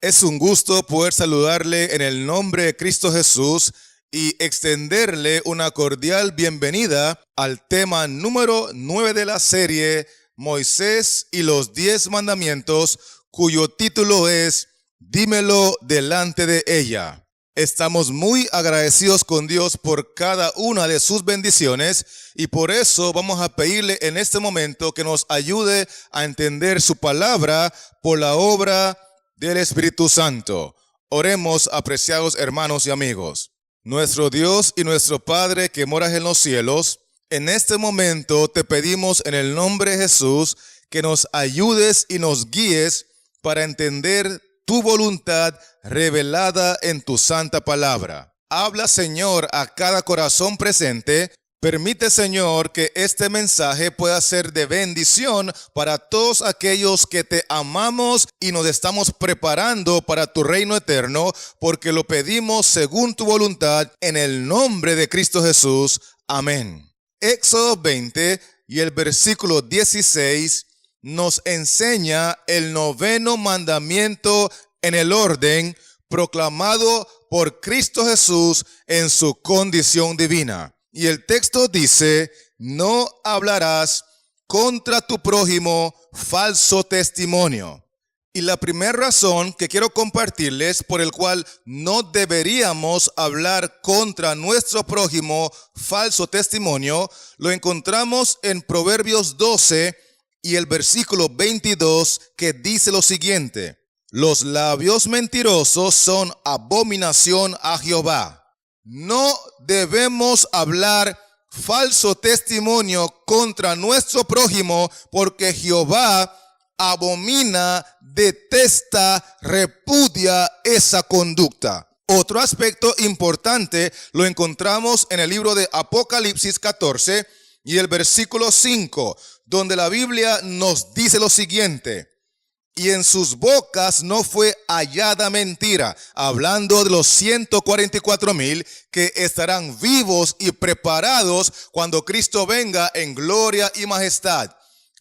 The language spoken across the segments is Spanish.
Es un gusto poder saludarle en el nombre de Cristo Jesús y extenderle una cordial bienvenida al tema número 9 de la serie Moisés y los 10 mandamientos, cuyo título es Dímelo delante de ella. Estamos muy agradecidos con Dios por cada una de sus bendiciones y por eso vamos a pedirle en este momento que nos ayude a entender su palabra por la obra del Espíritu Santo. Oremos, apreciados hermanos y amigos. Nuestro Dios y nuestro Padre que moras en los cielos, en este momento te pedimos en el nombre de Jesús que nos ayudes y nos guíes para entender tu voluntad revelada en tu santa palabra. Habla, Señor, a cada corazón presente. Permite, Señor, que este mensaje pueda ser de bendición para todos aquellos que te amamos y nos estamos preparando para tu reino eterno, porque lo pedimos según tu voluntad en el nombre de Cristo Jesús. Amén. Éxodo 20 y el versículo 16 nos enseña el noveno mandamiento en el orden proclamado por Cristo Jesús en su condición divina. Y el texto dice, no hablarás contra tu prójimo falso testimonio. Y la primera razón que quiero compartirles por el cual no deberíamos hablar contra nuestro prójimo falso testimonio, lo encontramos en Proverbios 12 y el versículo 22, que dice lo siguiente: los labios mentirosos son abominación a Jehová. No debemos hablar falso testimonio contra nuestro prójimo, porque Jehová abomina, detesta, repudia esa conducta. Otro aspecto importante lo encontramos en el libro de Apocalipsis 14 y el versículo 5, donde la Biblia nos dice lo siguiente: y en sus bocas no fue hallada mentira, hablando de los 144,000 que estarán vivos y preparados cuando Cristo venga en gloria y majestad.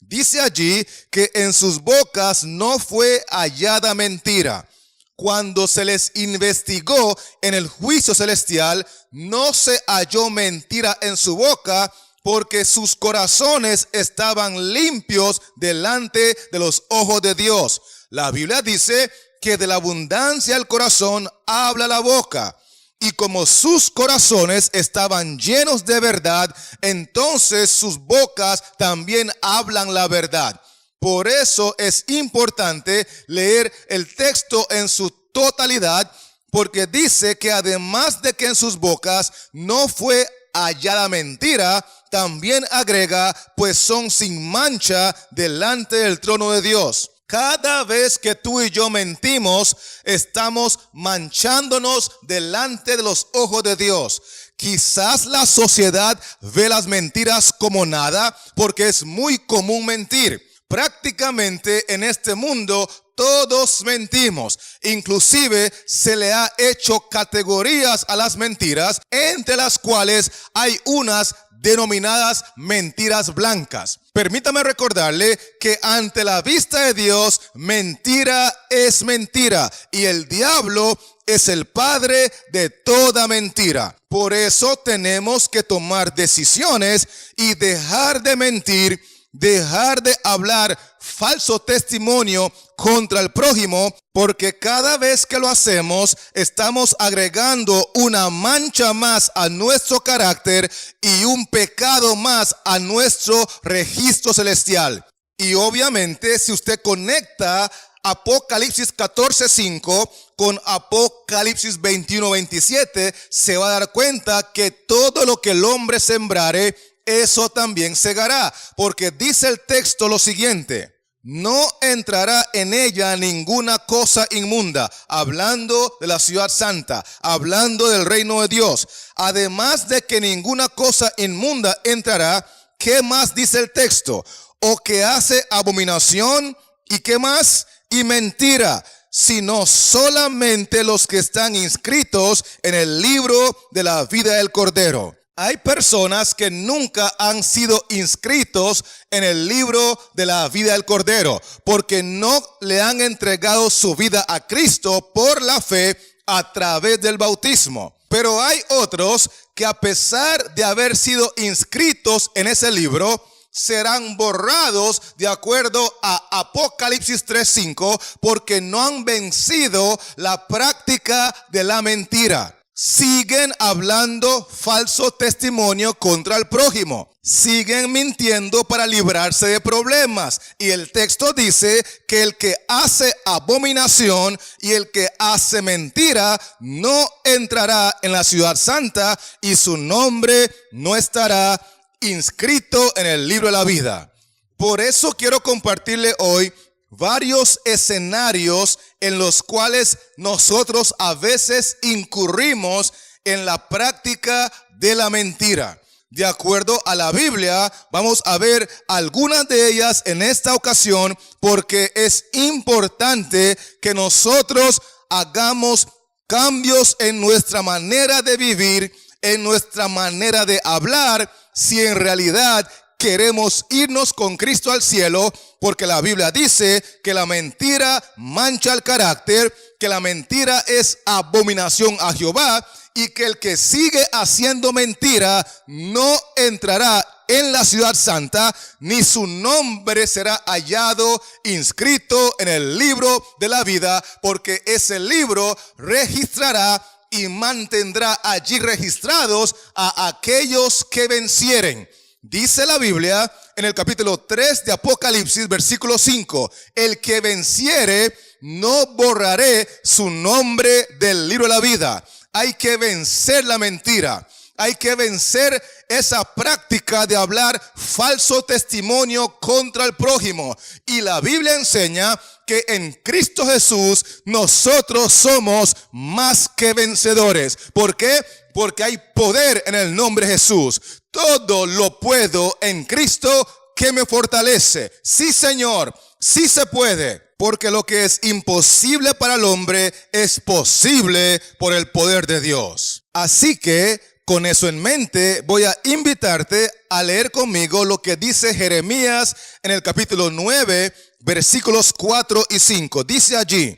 Dice allí que en sus bocas no fue hallada mentira. Cuando se les investigó en el juicio celestial, no se halló mentira en su boca, porque sus corazones estaban limpios delante de los ojos de Dios. La Biblia dice que de la abundancia del corazón habla la boca. Y como sus corazones estaban llenos de verdad, entonces sus bocas también hablan la verdad. Por eso es importante leer el texto en su totalidad, porque dice que además de que en sus bocas no fue hallada mentira, también agrega, pues son sin mancha delante del trono de Dios. Cada vez que tú y yo mentimos, estamos manchándonos delante de los ojos de Dios. Quizás la sociedad ve las mentiras como nada, porque es muy común mentir. Prácticamente en este mundo todos mentimos. Inclusive se le ha hecho categorías a las mentiras, entre las cuales hay unas denominadas mentiras blancas. Permítame recordarle que ante la vista de Dios, mentira es mentira, y el diablo es el padre de toda mentira. Por eso tenemos que tomar decisiones y dejar de mentir, dejar de hablar falso testimonio contra el prójimo, porque cada vez que lo hacemos estamos agregando una mancha más a nuestro carácter y un pecado más a nuestro registro celestial. Y obviamente si usted conecta Apocalipsis 14:5 con Apocalipsis 21:27, se va a dar cuenta que todo lo que el hombre sembrare, eso también segará, porque dice el texto lo siguiente: no entrará en ella ninguna cosa inmunda, hablando de la ciudad santa, hablando del reino de Dios. Además de que ninguna cosa inmunda entrará, ¿qué más dice el texto? O que hace abominación, ¿y qué más? Y mentira, sino solamente los que están inscritos en el libro de la vida del Cordero. Hay personas que nunca han sido inscritos en el libro de la vida del Cordero porque no le han entregado su vida a Cristo por la fe a través del bautismo. Pero hay otros que, a pesar de haber sido inscritos en ese libro, serán borrados de acuerdo a Apocalipsis 3:5 porque no han vencido la práctica de la mentira. Siguen hablando falso testimonio contra el prójimo. Siguen mintiendo para librarse de problemas. Y el texto dice que el que hace abominación y el que hace mentira no entrará en la ciudad santa y su nombre no estará inscrito en el libro de la vida. Por eso quiero compartirle hoy varios escenarios en los cuales nosotros a veces incurrimos en la práctica de la mentira. De acuerdo a la Biblia, vamos a ver algunas de ellas en esta ocasión porque es importante que nosotros hagamos cambios en nuestra manera de vivir, en nuestra manera de hablar, si en realidad queremos irnos con Cristo al cielo, porque la Biblia dice que la mentira mancha el carácter, que la mentira es abominación a Jehová y que el que sigue haciendo mentira no entrará en la ciudad santa, ni su nombre será hallado inscrito en el libro de la vida, porque ese libro registrará y mantendrá allí registrados a aquellos que vencieren. Dice la Biblia en el capítulo 3 de Apocalipsis, versículo 5, el que venciere, no borraré su nombre del libro de la vida. Hay que vencer la mentira. Hay que vencer esa práctica de hablar falso testimonio contra el prójimo. Y la Biblia enseña que en Cristo Jesús nosotros somos más que vencedores. ¿Por qué? Porque hay poder en el nombre de Jesús. Todo lo puedo en Cristo que me fortalece. Sí, Señor, sí se puede. Porque lo que es imposible para el hombre es posible por el poder de Dios. Así que, con eso en mente, voy a invitarte a leer conmigo lo que dice Jeremías en el capítulo 9, versículos 4 y 5. Dice allí: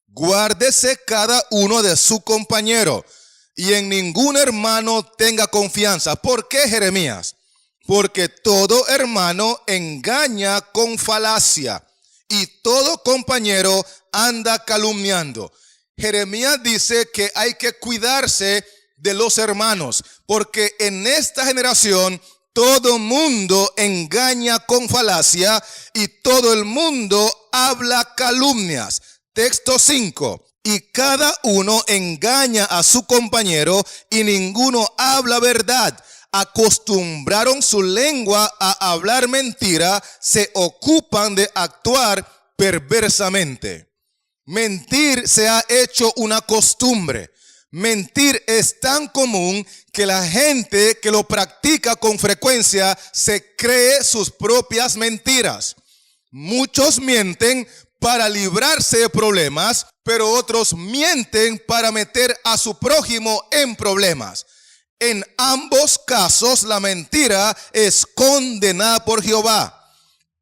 guárdese cada uno de su compañero y en ningún hermano tenga confianza. ¿Por qué, Jeremías? Porque todo hermano engaña con falacia y todo compañero anda calumniando. Jeremías dice que hay que cuidarse de los hermanos, porque en esta generación todo mundo engaña con falacia y todo el mundo habla calumnias. Texto 5. Y cada uno engaña a su compañero y ninguno habla verdad. Acostumbraron su lengua a hablar mentira, se ocupan de actuar perversamente. Mentir se ha hecho una costumbre. Mentir es tan común que la gente que lo practica con frecuencia se cree sus propias mentiras. Muchos mienten para librarse de problemas, pero otros mienten para meter a su prójimo en problemas. En ambos casos, la mentira es condenada por Jehová.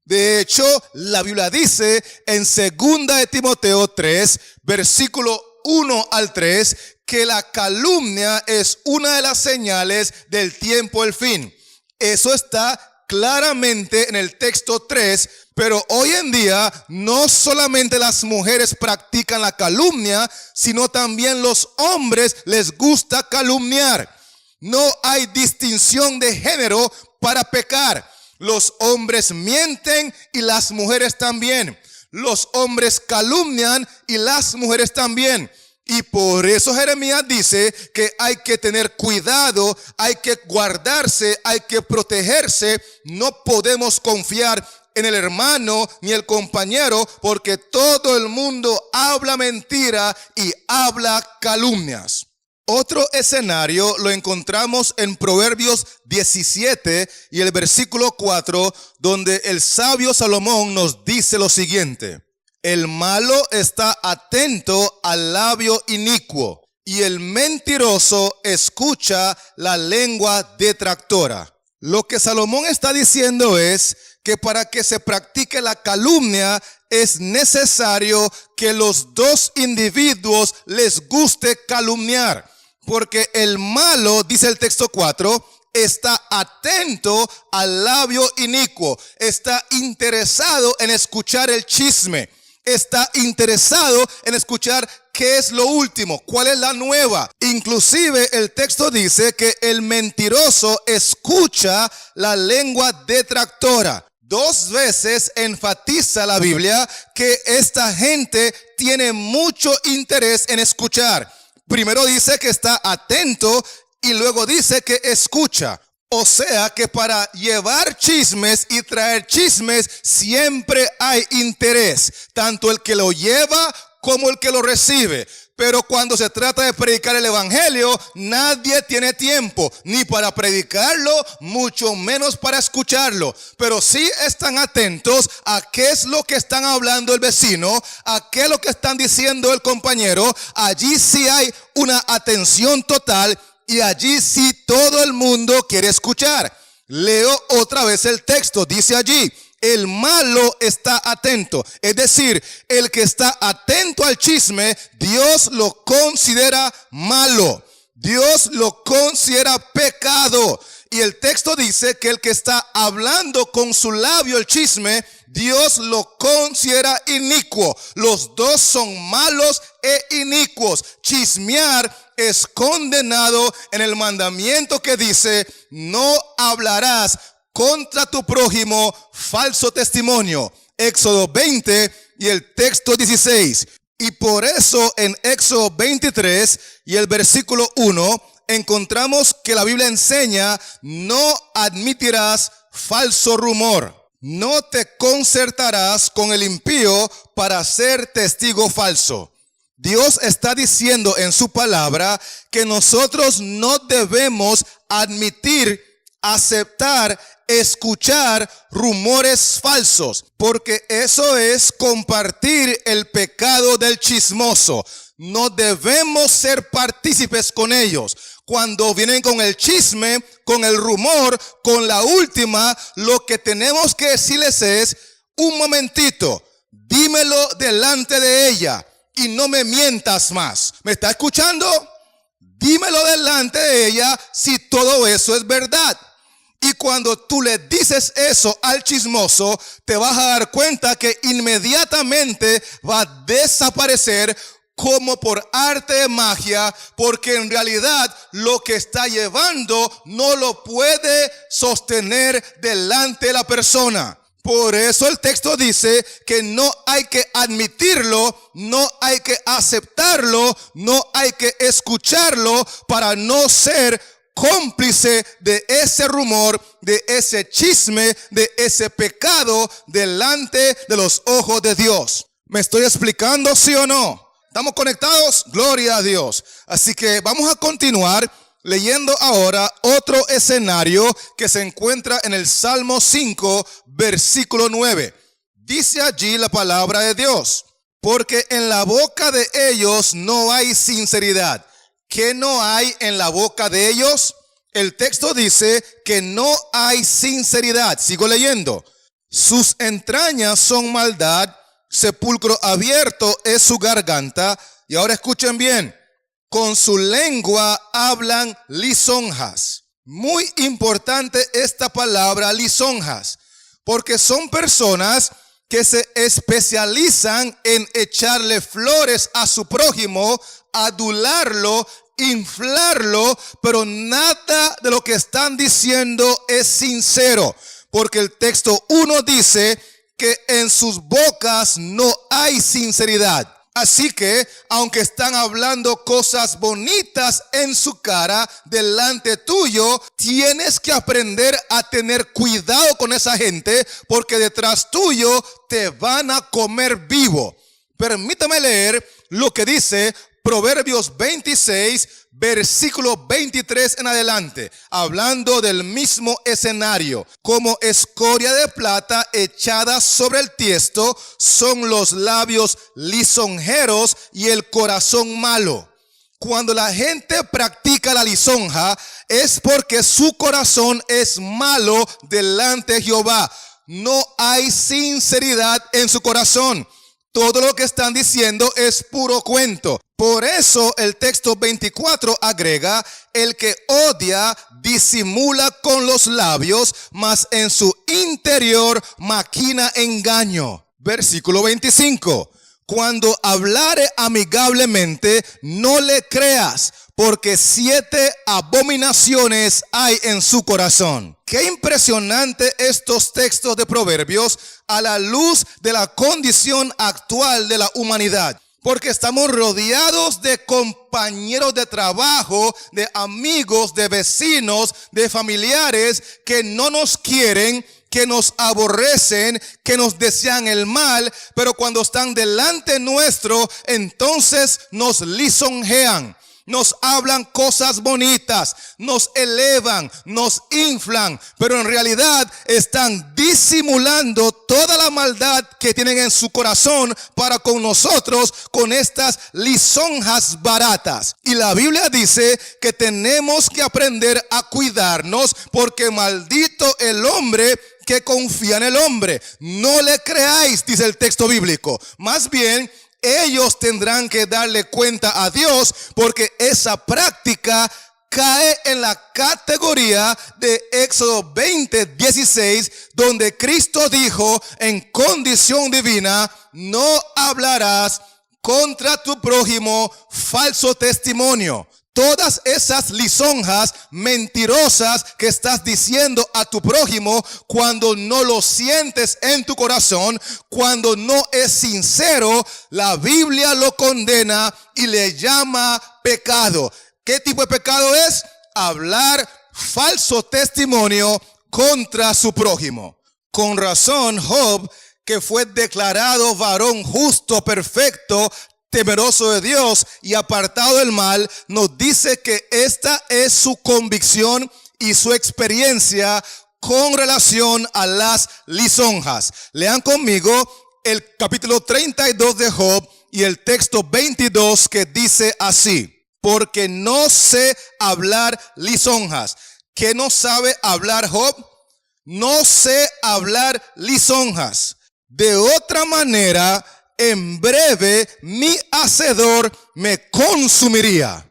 De hecho, la Biblia dice en 2 de Timoteo 3, versículo 1 al 3, que la calumnia es una de las señales del tiempo del fin. Eso está claramente en el texto 3, pero hoy en día no solamente las mujeres practican la calumnia, sino también los hombres les gusta calumniar. No hay distinción de género para pecar. Los hombres mienten y las mujeres también. Los hombres calumnian y las mujeres también. Y por eso Jeremías dice que hay que tener cuidado, hay que guardarse, hay que protegerse. No podemos confiar en el hermano ni el compañero, porque todo el mundo habla mentira y habla calumnias. Otro escenario lo encontramos en Proverbios 17 y el versículo 4, donde el sabio Salomón nos dice lo siguiente: el malo está atento al labio inicuo y el mentiroso escucha la lengua detractora. Lo que Salomón está diciendo es que para que se practique la calumnia es necesario que los dos individuos les guste calumniar. Porque el malo, dice el texto 4, está atento al labio inicuo, está interesado en escuchar el chisme, está interesado en escuchar qué es lo último, cuál es la nueva. Inclusive el texto dice que el mentiroso escucha la lengua detractora. 2 veces enfatiza la Biblia que esta gente tiene mucho interés en escuchar. Primero dice que está atento y luego dice que escucha. O sea que para llevar chismes y traer chismes siempre hay interés, tanto el que lo lleva como el que lo recibe. Pero cuando se trata de predicar el evangelio, nadie tiene tiempo ni para predicarlo, mucho menos para escucharlo. Pero sí están atentos a qué es lo que están hablando el vecino, a qué es lo que están diciendo el compañero. Allí sí hay una atención total y allí sí todo el mundo quiere escuchar. Leo otra vez el texto, dice allí: el malo está atento. Es decir, el que está atento al chisme, Dios lo considera malo. Dios lo considera pecado. Y el texto dice que el que está hablando con su labio el chisme, Dios lo considera inicuo. Los dos son malos e inicuos. Chismear es condenado en el mandamiento que dice: no hablarás contra tu prójimo falso testimonio. Éxodo 20 y el texto 16. Y por eso en Éxodo 23 y el versículo 1 encontramos que la Biblia enseña: no admitirás falso rumor. No te concertarás con el impío para ser testigo falso. Dios está diciendo en su palabra que nosotros no debemos admitir, aceptar, escuchar rumores falsos, porque eso es compartir el pecado del chismoso. No debemos ser partícipes con ellos. Cuando vienen con el chisme, con el rumor, con la última, lo que tenemos que decirles es: un momentito, dímelo delante de ella y no me mientas más. ¿Me está escuchando? Dímelo delante de ella si todo eso es verdad. Y cuando tú le dices eso al chismoso, te vas a dar cuenta que inmediatamente va a desaparecer como por arte de magia, porque en realidad lo que está llevando no lo puede sostener delante de la persona. Por eso el texto dice que no hay que admitirlo, no hay que aceptarlo, no hay que escucharlo para no ser cómplice de ese rumor, de ese chisme, de ese pecado delante de los ojos de Dios. ¿Me estoy explicando, sí o no? ¿Estamos conectados? Gloria a Dios. Así que vamos a continuar leyendo ahora otro escenario que se encuentra en el Salmo 5, versículo 9. Dice allí la palabra de Dios: porque en la boca de ellos no hay sinceridad. ¿Qué no hay en la boca de ellos? El texto dice que no hay sinceridad. Sigo leyendo. Sus entrañas son maldad, sepulcro abierto es su garganta. Y ahora escuchen bien: con su lengua hablan lisonjas. Muy importante esta palabra lisonjas, porque son personas que se especializan en echarle flores a su prójimo, adularlo, inflarlo, pero nada de lo que están diciendo es sincero, porque el texto 1 dice que en sus bocas no hay sinceridad. Así que, aunque están hablando cosas bonitas en su cara delante tuyo, tienes que aprender a tener cuidado con esa gente, porque detrás tuyo te van a comer vivo. Permítame leer lo que dice Proverbios 26, versículo 23 en adelante, hablando del mismo escenario. Como escoria de plata echada sobre el tiesto son los labios lisonjeros y el corazón malo. Cuando la gente practica la lisonja, es porque su corazón es malo delante de Jehová. No hay sinceridad en su corazón. Todo lo que están diciendo es puro cuento. Por eso el texto 24 agrega: el que odia disimula con los labios, mas en su interior maquina engaño. Versículo 25. Cuando hablare amigablemente, no le creas, porque 7 abominaciones hay en su corazón. Qué impresionante estos textos de Proverbios a la luz de la condición actual de la humanidad. Porque estamos rodeados de compañeros de trabajo, de amigos, de vecinos, de familiares que no nos quieren, que nos aborrecen, que nos desean el mal, pero cuando están delante nuestro, entonces nos lisonjean. Nos hablan cosas bonitas, nos elevan, nos inflan, pero en realidad están disimulando toda la maldad que tienen en su corazón para con nosotros con estas lisonjas baratas. Y la Biblia dice que tenemos que aprender a cuidarnos, porque maldito el hombre que confía en el hombre. No le creáis, dice el texto bíblico. Más bien, ellos tendrán que darle cuenta a Dios, porque esa práctica cae en la categoría de Éxodo 20:16, donde Cristo dijo en condición divina: no hablarás contra tu prójimo falso testimonio. Todas esas lisonjas mentirosas que estás diciendo a tu prójimo, cuando no lo sientes en tu corazón, cuando no es sincero, la Biblia lo condena y le llama pecado. ¿Qué tipo de pecado es? Hablar falso testimonio contra su prójimo. Con razón, Job, que fue declarado varón justo, perfecto, temeroso de Dios y apartado del mal, nos dice que esta es su convicción y su experiencia con relación a las lisonjas. Lean conmigo el capítulo 32 de Job y el texto 22, que dice así: porque no sé hablar lisonjas. ¿Qué no sabe hablar Job? No sé hablar lisonjas. De otra manera, en breve mi hacedor me consumiría.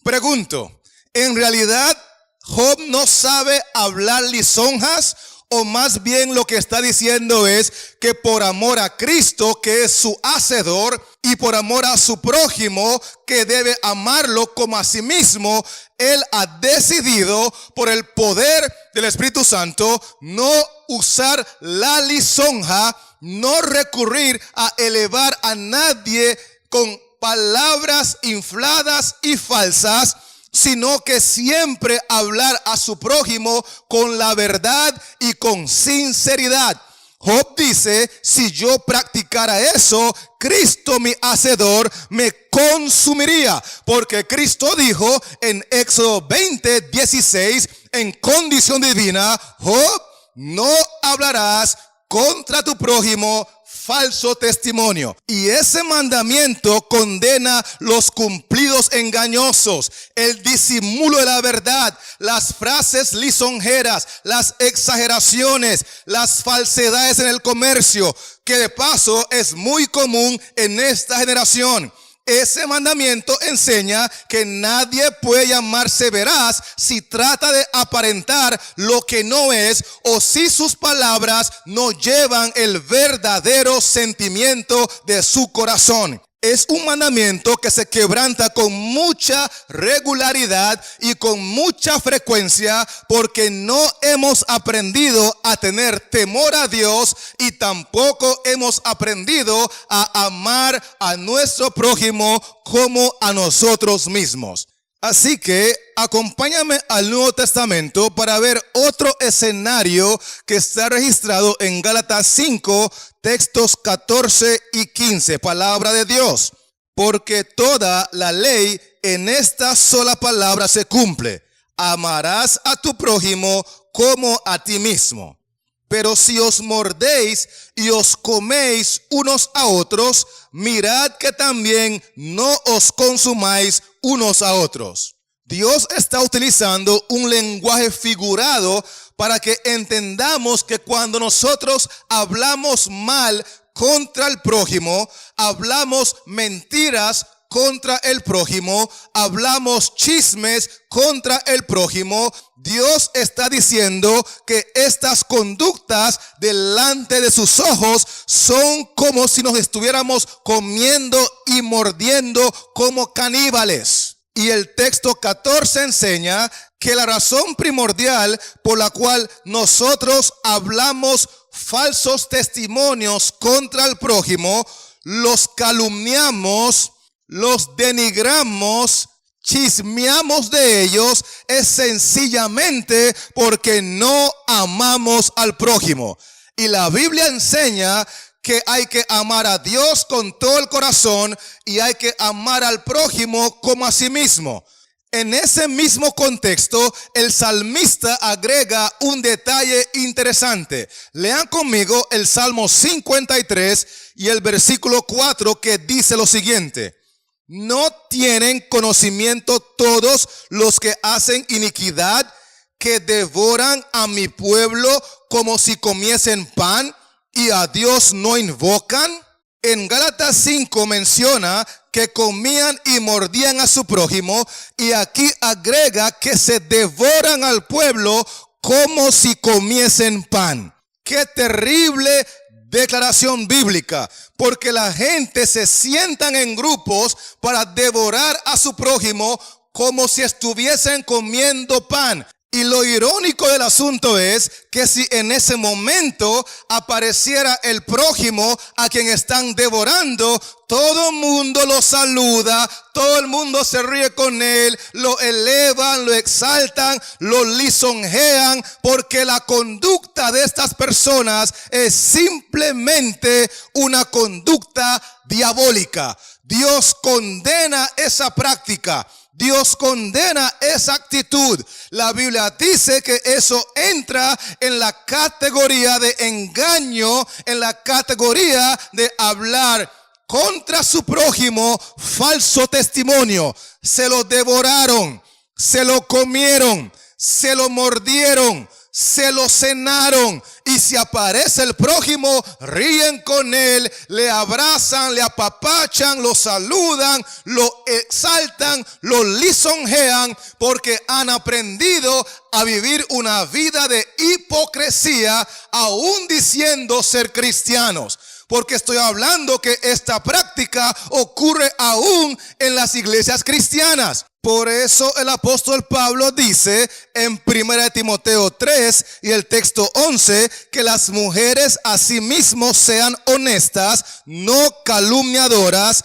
Pregunto, ¿en realidad Job no sabe hablar lisonjas? O más bien lo que está diciendo es que por amor a Cristo, que es su hacedor, y por amor a su prójimo, que debe amarlo como a sí mismo, él ha decidido, por el poder del Espíritu Santo, no usar la lisonja, no recurrir a elevar a nadie con palabras infladas y falsas, sino que siempre hablar a su prójimo con la verdad y con sinceridad. Job dice: si yo practicara eso, Cristo mi hacedor me consumiría, porque Cristo dijo en Éxodo 20:16, en condición divina: Job, no hablarás contra tu prójimo falso testimonio. Y ese mandamiento condena los cumplidos engañosos, el disimulo de la verdad, las frases lisonjeras, las exageraciones, las falsedades en el comercio, que de paso es muy común en esta generación. Ese mandamiento enseña que nadie puede llamarse veraz si trata de aparentar lo que no es, o si sus palabras no llevan el verdadero sentimiento de su corazón. Es un mandamiento que se quebranta con mucha regularidad y con mucha frecuencia, porque no hemos aprendido a tener temor a Dios y tampoco hemos aprendido a amar a nuestro prójimo como a nosotros mismos. Así que acompáñame al Nuevo Testamento para ver otro escenario que está registrado en Gálatas 5, textos 14 y 15, palabra de Dios. Porque toda la ley en esta sola palabra se cumple: amarás a tu prójimo como a ti mismo. Pero si os mordéis y os coméis unos a otros, mirad que también no os consumáis unos a otros. Dios está utilizando un lenguaje figurado para que entendamos que cuando nosotros hablamos mal contra el prójimo, hablamos mentiras contra el prójimo, hablamos chismes contra el prójimo, Dios está diciendo que estas conductas delante de sus ojos son como si nos estuviéramos comiendo y mordiendo como caníbales. Y el texto 14 enseña que la razón primordial por la cual nosotros hablamos falsos testimonios contra el prójimo, los calumniamos, los denigramos, chismeamos de ellos, es sencillamente porque no amamos al prójimo. Y la Biblia enseña que hay que amar a Dios con todo el corazón y hay que amar al prójimo como a sí mismo. En ese mismo contexto, el salmista agrega un detalle interesante. Lean conmigo el Salmo 53 y el versículo 4 que dice lo siguiente. ¿No tienen conocimiento todos los que hacen iniquidad, que devoran a mi pueblo como si comiesen pan y a Dios no invocan? En Gálatas 5 menciona que comían y mordían a su prójimo, y aquí agrega que se devoran al pueblo como si comiesen pan. ¡Qué terrible declaración bíblica! Porque la gente se sientan en grupos para devorar a su prójimo como si estuviesen comiendo pan. Y lo irónico del asunto es que si en ese momento apareciera el prójimo a quien están devorando, todo el mundo lo saluda, todo el mundo se ríe con él, lo elevan, lo exaltan, lo lisonjean, porque la conducta de estas personas es simplemente una conducta diabólica. Dios condena esa práctica. Dios condena esa actitud. La Biblia dice que eso entra en la categoría de engaño, en la categoría de hablar contra su prójimo falso testimonio. Se lo devoraron, se lo comieron, se lo mordieron, se lo cenaron, y si aparece el prójimo, ríen con él, le abrazan, le apapachan, lo saludan, lo exaltan, lo lisonjean, porque han aprendido a vivir una vida de hipocresía, aún diciendo ser cristianos. Porque estoy hablando que esta práctica ocurre aún en las iglesias cristianas. Por eso el apóstol Pablo dice en 1 Timoteo 3 y el texto 11 que las mujeres asimismo sean honestas, no calumniadoras,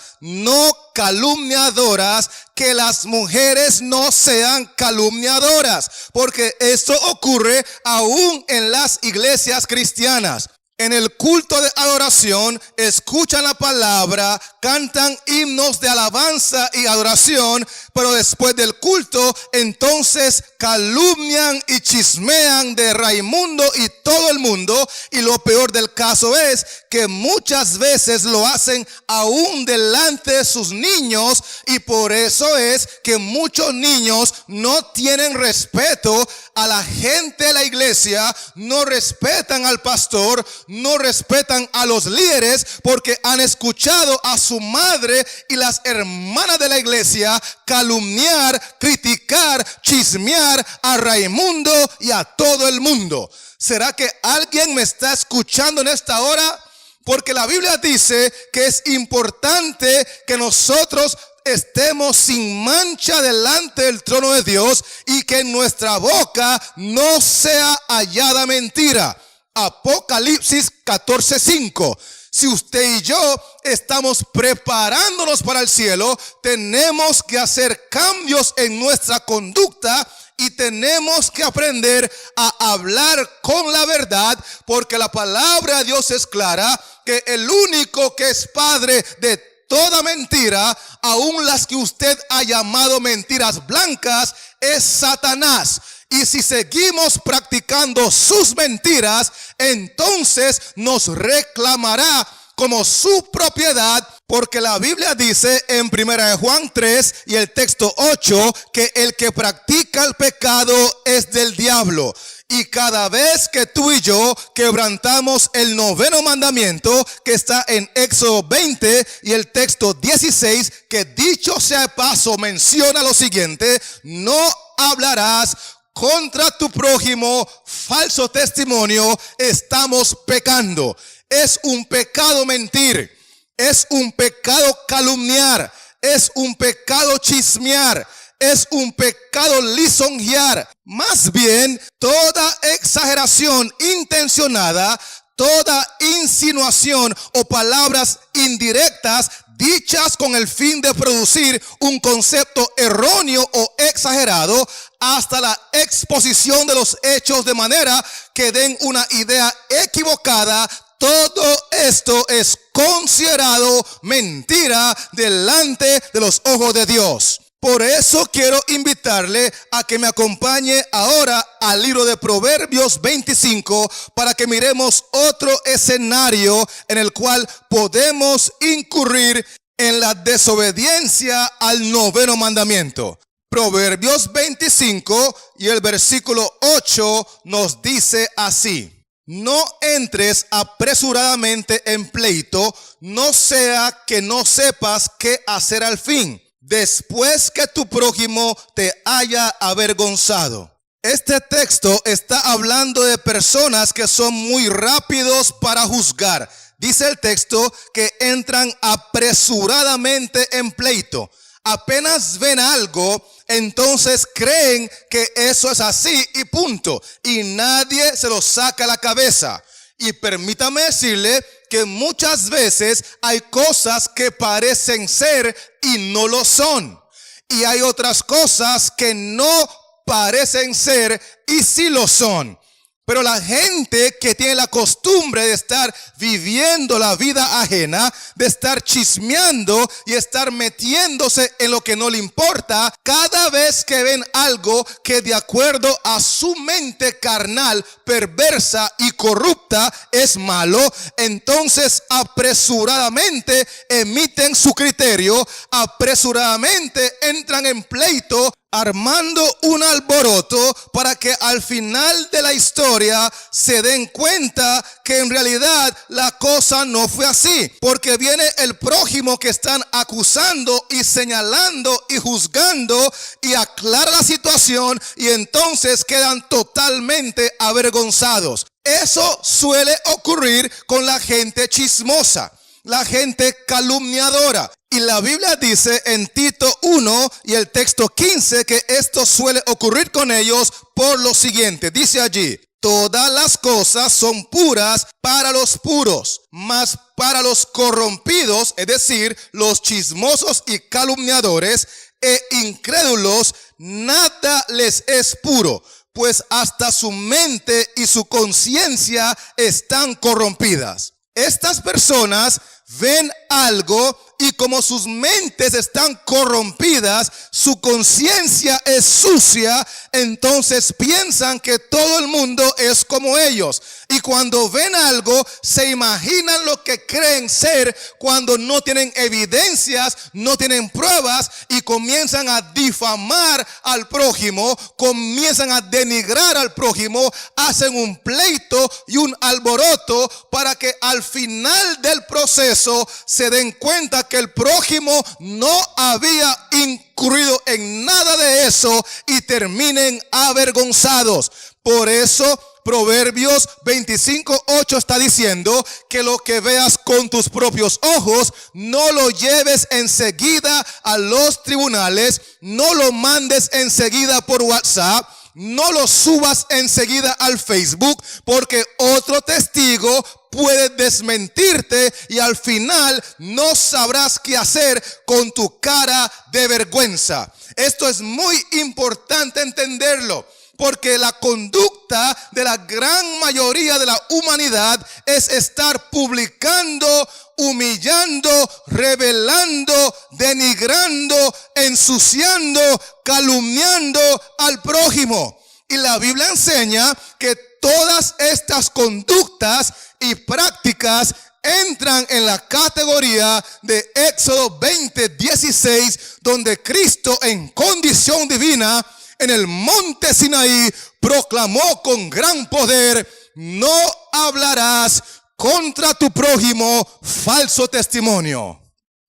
que las mujeres no sean calumniadoras, porque esto ocurre aún en las iglesias cristianas. En el culto de adoración escuchan la palabra, cantan himnos de alabanza y adoración, pero después del culto entonces calumnian y chismean de Raimundo y todo el mundo. Y lo peor del caso es que muchas veces lo hacen aún delante de sus niños, y por eso es que muchos niños no tienen respeto a la gente de la iglesia, no respetan al pastor, no respetan a los líderes, porque han escuchado a su madre y las hermanas de la iglesia calumniar, criticar, chismear a Raimundo y a todo el mundo. ¿Será que alguien me está escuchando en esta hora? Porque la Biblia dice que es importante que nosotros estemos sin mancha delante del trono de Dios y que en nuestra boca no sea hallada mentira. Apocalipsis 14:5. Si usted y yo estamos preparándonos para el cielo, tenemos que hacer cambios en nuestra conducta y tenemos que aprender a hablar con la verdad, porque la palabra de Dios es clara, que el único que es padre de toda mentira, aun las que usted ha llamado mentiras blancas, es Satanás. Y si seguimos practicando sus mentiras, entonces nos reclamará como su propiedad, Porque la Biblia dice en 1 Juan 3 y el texto 8 que el que practica el pecado es del diablo. Y cada vez que tú y yo quebrantamos el 9º mandamiento que está en Éxodo 20 y el texto 16, que dicho sea de paso menciona lo siguiente: no hablarás contra tu prójimo falso testimonio. Estamos pecando. Es un pecado mentir. Es un pecado calumniar, es un pecado chismear, es un pecado lisonjear. Más bien, toda exageración intencionada, toda insinuación o palabras indirectas dichas con el fin de producir un concepto erróneo o exagerado, hasta la exposición de los hechos de manera que den una idea equivocada. Todo esto es considerado mentira delante de los ojos de Dios. Por eso quiero invitarle a que me acompañe ahora al libro de Proverbios 25 para que miremos otro escenario en el cual podemos incurrir en la desobediencia al 9º mandamiento. Proverbios 25 y el versículo 8 nos dice así: no entres apresuradamente en pleito, no sea que no sepas qué hacer al fin, después que tu prójimo te haya avergonzado. Este texto está hablando de personas que son muy rápidos para juzgar. Dice el texto que entran apresuradamente en pleito. Apenas ven algo, entonces creen que eso es así y punto. Y nadie se lo saca a la cabeza. Y permítame decirle que muchas veces hay cosas que parecen ser y no lo son. Y hay otras cosas que no parecen ser y sí lo son. Pero la gente que tiene la costumbre de estar viviendo la vida ajena, de estar chismeando y estar metiéndose en lo que no le importa, cada vez que ven algo que de acuerdo a su mente carnal, perversa y corrupta es malo, entonces apresuradamente emiten su criterio, apresuradamente entran en pleito, armando un alboroto para que al final de la historia se den cuenta que en realidad la cosa no fue así. Porque viene el prójimo que están acusando y señalando y juzgando y aclara la situación y entonces quedan totalmente avergonzados. Eso suele ocurrir con la gente chismosa, la gente calumniadora. Y la Biblia dice en Tito 1 y el texto 15 que esto suele ocurrir con ellos por lo siguiente. Dice allí: todas las cosas son puras para los puros, mas para los corrompidos, es decir, los chismosos y calumniadores e incrédulos, nada les es puro, pues hasta su mente y su conciencia están corrompidas. Estas personas ven algo y como sus mentes están corrompidas, su conciencia es sucia, entonces piensan que todo el mundo es como ellos. Y cuando ven algo, se imaginan lo que creen ser cuando no tienen evidencias, no tienen pruebas y comienzan a difamar al prójimo, comienzan a denigrar al prójimo, hacen un pleito y un alboroto para que al final del proceso se den cuenta que el prójimo no había incurrido en nada de eso y terminen avergonzados. Por eso Proverbios 25:8 está diciendo que lo que veas con tus propios ojos no lo lleves enseguida a los tribunales, no lo mandes enseguida por WhatsApp, no lo subas enseguida al Facebook, porque otro testigo puede desmentirte y al final no sabrás qué hacer con tu cara de vergüenza. Esto es muy importante entenderlo, porque la conducta de la gran mayoría de la humanidad es estar publicando, humillando, revelando, denigrando, ensuciando, calumniando al prójimo. Y la Biblia enseña que todas estas conductas y prácticas entran en la categoría de Éxodo 20:16, donde Cristo en condición divina en el monte Sinaí proclamó con gran poder: no hablarás contra tu prójimo falso testimonio.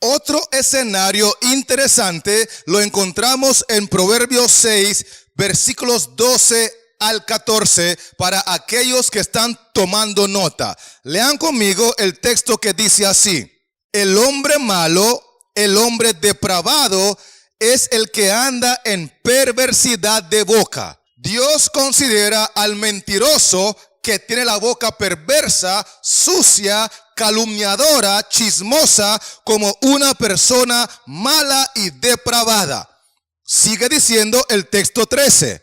Otro escenario interesante lo encontramos en Proverbios 6, versículos 12 al 14, para aquellos que están tomando nota. Lean conmigo el texto que dice así: el hombre malo, el hombre depravado, es el que anda en perversidad de boca. Dios considera al mentiroso que tiene la boca perversa, sucia, calumniadora, chismosa, como una persona mala y depravada. Sigue diciendo el texto 13,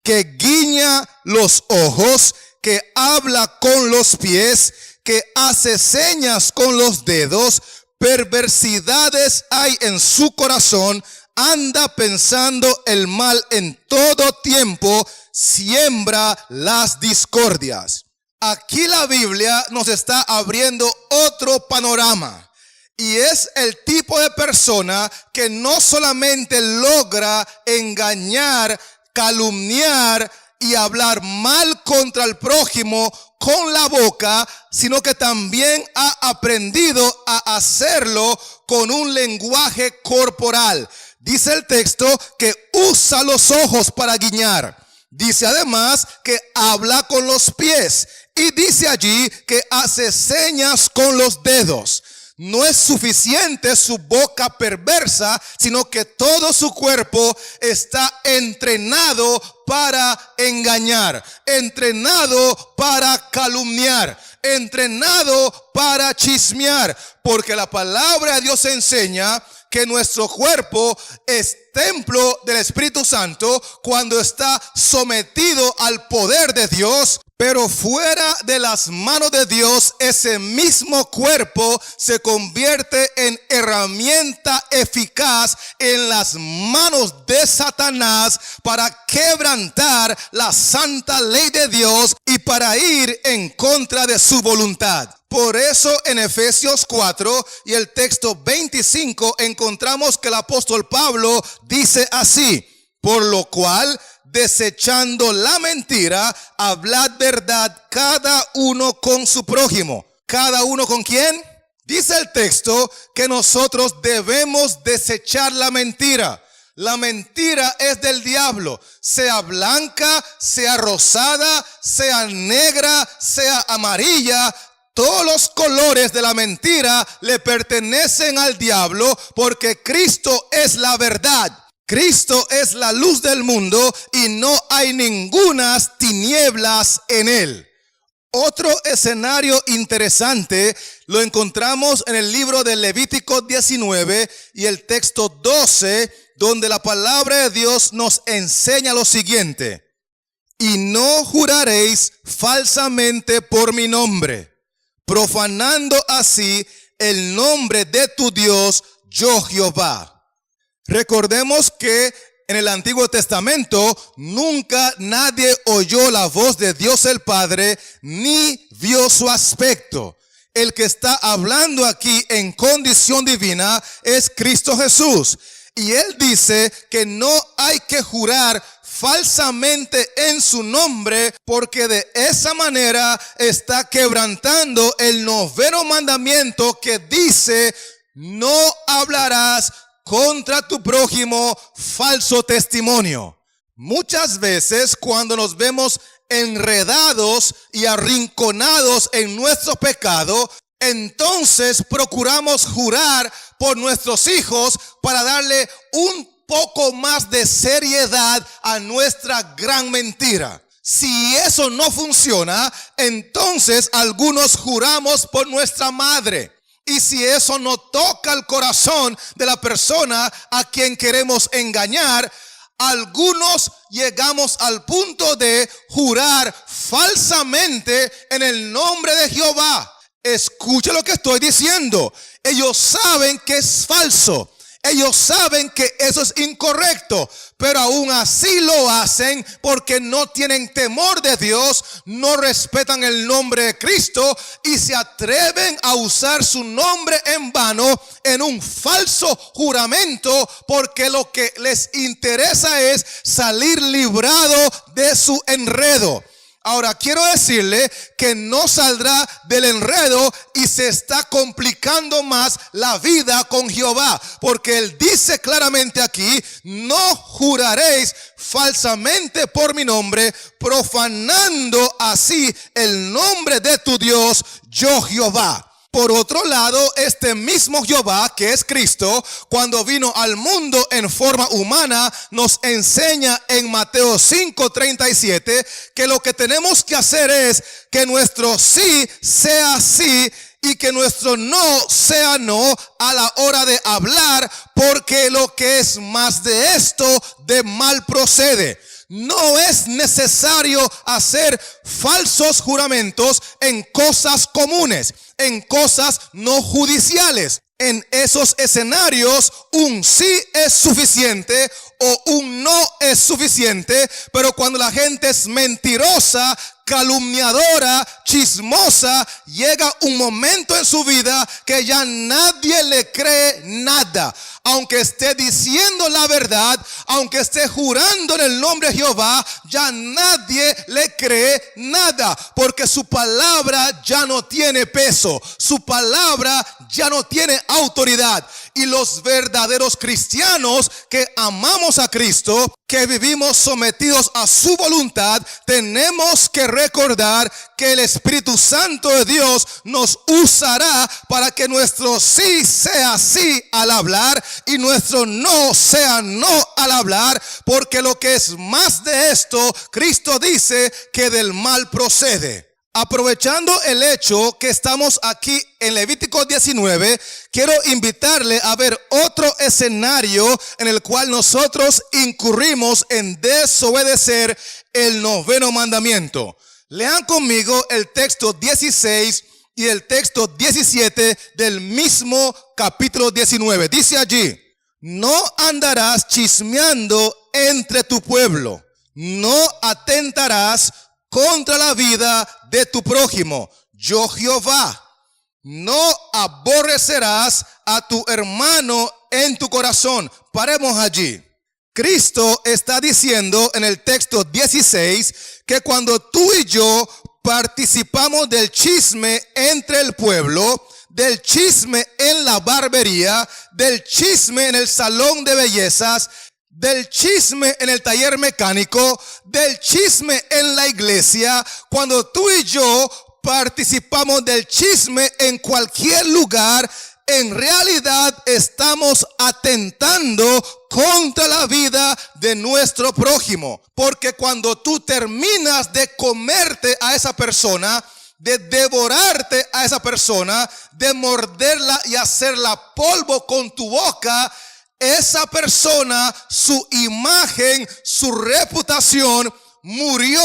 que guiña los ojos, que habla con los pies, que hace señas con los dedos, perversidades hay en su corazón, anda pensando el mal en todo tiempo, siembra las discordias. Aquí la Biblia nos está abriendo otro panorama, y es el tipo de persona que no solamente logra engañar, calumniar y hablar mal contra el prójimo con la boca, sino que también ha aprendido a hacerlo con un lenguaje corporal. Dice el texto que usa los ojos para guiñar. Dice además que habla con los pies. Y dice allí que hace señas con los dedos. No es suficiente su boca perversa, sino que todo su cuerpo está entrenado para engañar, entrenado para calumniar, entrenado para chismear. Porque la palabra de Dios enseña que nuestro cuerpo es templo del Espíritu Santo cuando está sometido al poder de Dios. Pero fuera de las manos de Dios, ese mismo cuerpo se convierte en herramienta eficaz en las manos de Satanás para quebrantar la santa ley de Dios y para ir en contra de su voluntad. Por eso en Efesios 4 y el texto 25 encontramos que el apóstol Pablo dice así: por lo cual, desechando la mentira, hablad verdad cada uno con su prójimo. ¿Cada uno con quién? Dice el texto que nosotros debemos desechar la mentira. La mentira es del diablo, sea blanca, sea rosada, sea negra, sea amarilla. Todos los colores de la mentira le pertenecen al diablo, porque Cristo es la verdad. Cristo es la luz del mundo y no hay ningunas tinieblas en él. Otro escenario interesante lo encontramos en el libro de Levítico 19 y el texto 12, donde la palabra de Dios nos enseña lo siguiente: y no juraréis falsamente por mi nombre, profanando así el nombre de tu Dios, yo Jehová. Recordemos que en el Antiguo Testamento nunca nadie oyó la voz de Dios el Padre ni vio su aspecto. El que está hablando aquí en condición divina es Cristo Jesús. Y él dice que no hay que jurar falsamente en su nombre, porque de esa manera está quebrantando el 9º mandamiento que dice: no hablarás contra tu prójimo falso testimonio. Muchas veces cuando nos vemos enredados y arrinconados en nuestro pecado, entonces procuramos jurar por nuestros hijos para darle un poco más de seriedad a nuestra gran mentira. Si eso no funciona, entonces algunos juramos por nuestra madre. Y si eso no toca el corazón de la persona a quien queremos engañar, algunos llegamos al punto de jurar falsamente en el nombre de Jehová. Escucha lo que estoy diciendo. Ellos saben que es falso. Ellos saben que eso es incorrecto, pero aún así lo hacen porque no tienen temor de Dios, no respetan el nombre de Cristo y se atreven a usar su nombre en vano en un falso juramento, porque lo que les interesa es salir librado de su enredo. Ahora, quiero decirle que no saldrá del enredo y se está complicando más la vida con Jehová. Porque Él dice claramente aquí: no juraréis falsamente por mi nombre, profanando así el nombre de tu Dios, yo Jehová. Por otro lado, este mismo Jehová, que es Cristo, cuando vino al mundo en forma humana, nos enseña en Mateo 5:37 que lo que tenemos que hacer es que nuestro sí sea sí y que nuestro no sea no a la hora de hablar, porque lo que es más de esto, de mal procede. No es necesario hacer falsos juramentos en cosas comunes, en cosas no judiciales. En esos escenarios, un sí es suficiente o un no es suficiente, pero cuando la gente es mentirosa, calumniadora, chismosa, llega un momento en su vida que ya nadie le cree nada. Aunque esté diciendo la verdad, aunque esté jurando en el nombre de Jehová, ya nadie le cree nada, porque su palabra ya no tiene peso, su palabra ya no tiene autoridad. Y los verdaderos cristianos que amamos a Cristo, que vivimos sometidos a su voluntad, tenemos que recordar que el Espíritu Santo de Dios nos usará para que nuestro sí sea sí al hablar y nuestro no sea no al hablar, porque lo que es más de esto, Cristo dice que del mal procede. Aprovechando el hecho que estamos aquí en Levítico 19, quiero invitarle a ver otro escenario en el cual nosotros incurrimos en desobedecer el noveno mandamiento. Lean conmigo el texto 16 y el texto 17 del mismo capítulo 19. Dice allí: no andarás chismeando entre tu pueblo, no atentarás contra la vida de tu prójimo, yo Jehová. No aborrecerás a tu hermano en tu corazón. Paremos allí. Cristo está diciendo en el texto 16 que cuando tú y yo participamos del chisme entre el pueblo, del chisme en la barbería, del chisme en el salón de bellezas, del chisme en el taller mecánico, del chisme en la iglesia, cuando tú y yo participamos del chisme en cualquier lugar, en realidad estamos atentando contra la vida de nuestro prójimo. Porque cuando tú terminas de comerte a esa persona, de devorarte a esa persona, de morderla y hacerla polvo con tu boca, esa persona, su imagen, su reputación murió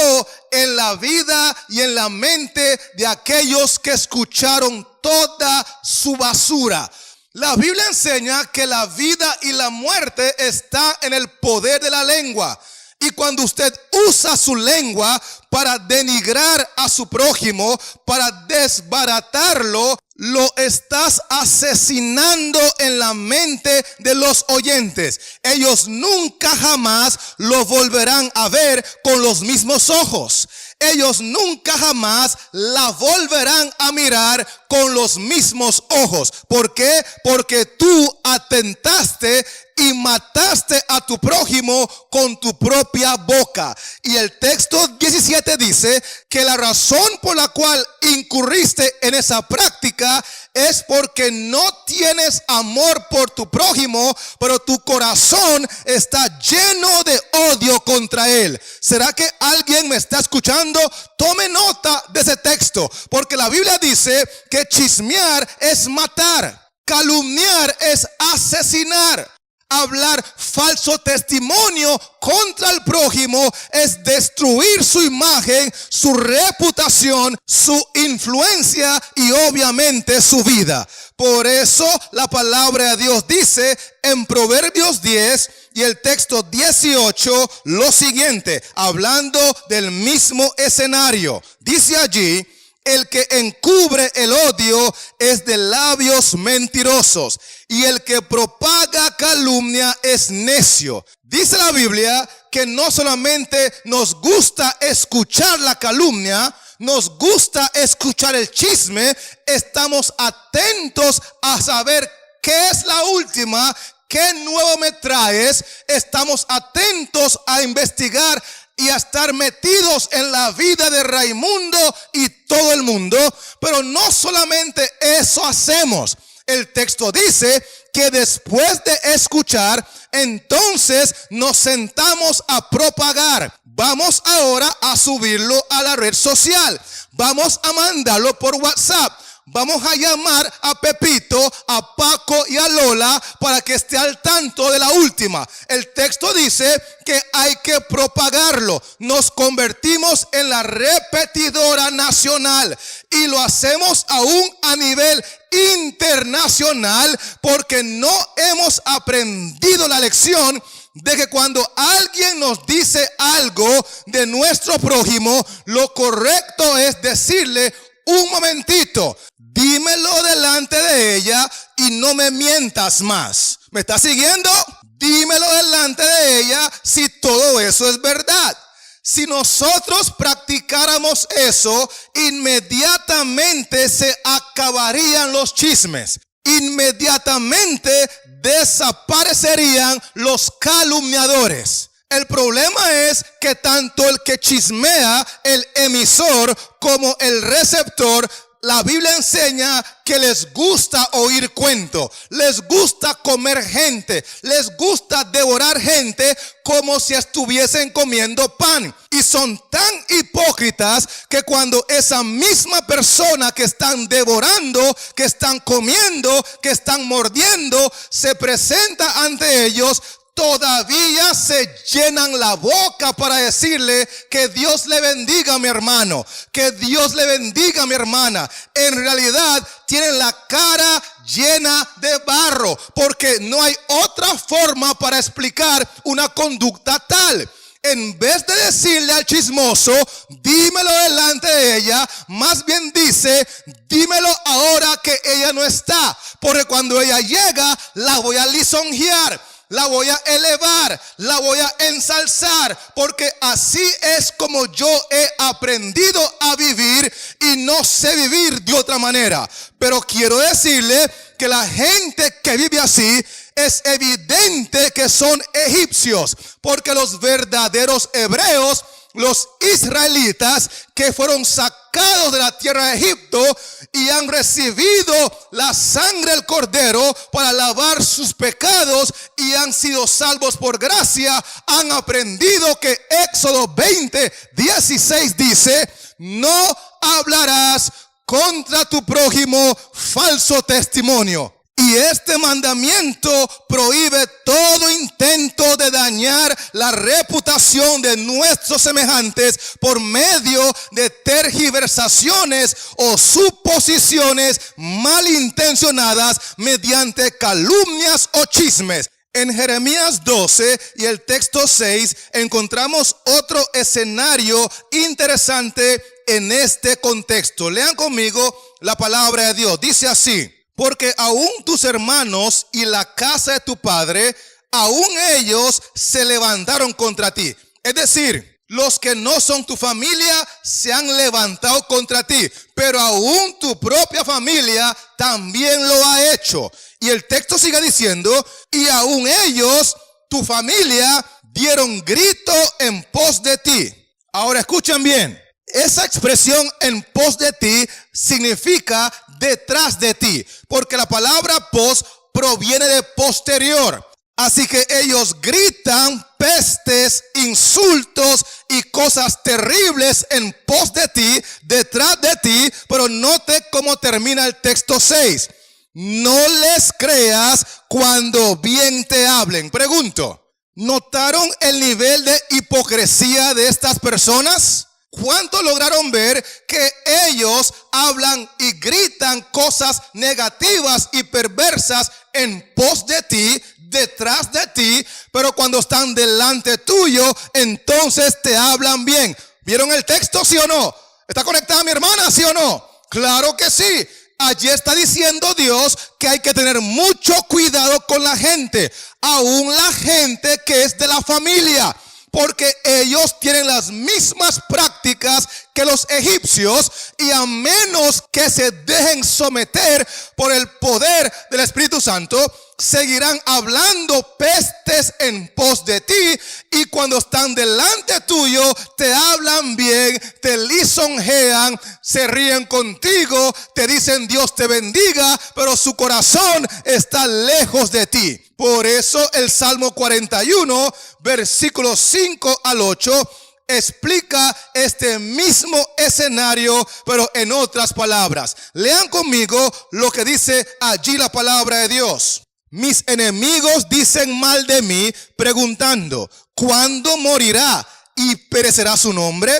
en la vida y en la mente de aquellos que escucharon toda su basura. La Biblia enseña que la vida y la muerte está en el poder de la lengua. Y cuando usted usa su lengua para denigrar a su prójimo, para desbaratarlo, lo estás asesinando en la mente de los oyentes. Ellos nunca jamás lo volverán a ver con los mismos ojos. Ellos nunca jamás la volverán a mirar con los mismos ojos. ¿Por qué? Porque tú atentaste y mataste a tu prójimo con tu propia boca. Y el texto 17 dice que la razón por la cual incurriste en esa práctica es porque no tienes amor por tu prójimo, pero tu corazón está lleno de odio contra él. ¿Será que alguien me está escuchando? Tome nota de ese texto, porque la Biblia dice que chismear es matar, calumniar es asesinar. hablar falso testimonio contra el prójimo es destruir su imagen, su reputación, su influencia y obviamente su vida. Por eso la palabra de Dios dice en Proverbios 10 y el texto 18 lo siguiente, hablando del mismo escenario. Dice allí: el que encubre el odio es de labios mentirosos, y el que propaga calumnia es necio. Dice la Biblia que no solamente nos gusta escuchar la calumnia, nos gusta escuchar el chisme, estamos atentos a saber qué es la última, qué nuevo me traes, estamos atentos a investigar y a estar metidos en la vida de Raimundo y todo el mundo. Pero no solamente eso hacemos. El texto dice que después de escuchar, entonces nos sentamos a propagar. Vamos ahora a subirlo a la red social. Vamos a mandarlo por WhatsApp. Vamos a llamar a Pepito, a Paco y a Lola para que esté al tanto de la última. El texto dice que hay que propagarlo. Nos convertimos en la repetidora nacional y lo hacemos aún a nivel internacional porque no hemos aprendido la lección de que cuando alguien nos dice algo de nuestro prójimo, lo correcto es decirle: un momentito, dímelo delante de ella y no me mientas más. ¿Me estás siguiendo? Dímelo delante de ella si todo eso es verdad. Si nosotros practicáramos eso, inmediatamente se acabarían los chismes. Inmediatamente desaparecerían los calumniadores. El problema es que tanto el que chismea, el emisor, como el receptor, la Biblia enseña que les gusta oír cuento, les gusta comer gente, les gusta devorar gente como si estuviesen comiendo pan. Y son tan hipócritas que cuando esa misma persona que están devorando, que están comiendo, que están mordiendo, se presenta ante ellos, todavía se llenan la boca para decirle que Dios le bendiga a mi hermano, que Dios le bendiga a mi hermana. En realidad tienen la cara llena de barro, porque no hay otra forma para explicar una conducta tal. En vez de decirle al chismoso: dímelo delante de ella, más bien dice: dímelo ahora que ella no está, porque cuando ella llega la voy a lisonjear, la voy a elevar, la voy a ensalzar, porque así es como yo he aprendido a vivir y no sé vivir de otra manera. Pero quiero decirle que la gente que vive así es evidente que son egipcios, porque los verdaderos hebreos, los israelitas que fueron sacados de la tierra de Egipto y han recibido la sangre del cordero para lavar sus pecados y han sido salvos por gracia, han aprendido que Éxodo 20:16 dice: no hablarás contra tu prójimo falso testimonio. Y este mandamiento prohíbe todo intento de dañar la reputación de nuestros semejantes por medio de tergiversaciones o suposiciones malintencionadas mediante calumnias o chismes. En Jeremías 12 y el texto 6 encontramos otro escenario interesante en este contexto. Lean conmigo la palabra de Dios. Dice así: porque aún tus hermanos y la casa de tu padre, aún ellos se levantaron contra ti. Es decir, los que no son tu familia se han levantado contra ti, pero aún tu propia familia también lo ha hecho. Y el texto sigue diciendo: y aún ellos, tu familia, dieron grito en pos de ti. Ahora escuchen bien. Esa expresión en pos de ti significa detrás de ti, porque la palabra pos proviene de posterior. Así que ellos gritan pestes, insultos y cosas terribles en pos de ti, detrás de ti. Pero note cómo termina el texto 6. no les creas cuando bien te hablen. Pregunto, ¿notaron el nivel de hipocresía de estas personas? ¿Cuánto lograron ver que ellos hablan y gritan cosas negativas y perversas en pos de ti, detrás de ti, pero cuando están delante tuyo, entonces te hablan bien? ¿Vieron el texto, sí o no? ¿Está conectada mi hermana, sí o no? Claro que sí. Allí está diciendo Dios que hay que tener mucho cuidado con la gente, aún la gente que es de la familia, porque ellos tienen las mismas prácticas que los egipcios, y a menos que se dejen someter por el poder del Espíritu Santo, seguirán hablando pestes en pos de ti, y cuando están delante tuyo te hablan bien, te lisonjean, se ríen contigo, te dicen Dios te bendiga, pero su corazón está lejos de ti. Por eso el Salmo 41, versículos 5 al 8, explica este mismo escenario, pero en otras palabras. Lean conmigo lo que dice allí la palabra de Dios. Mis enemigos dicen mal de mí, preguntando, ¿cuándo morirá y perecerá su nombre?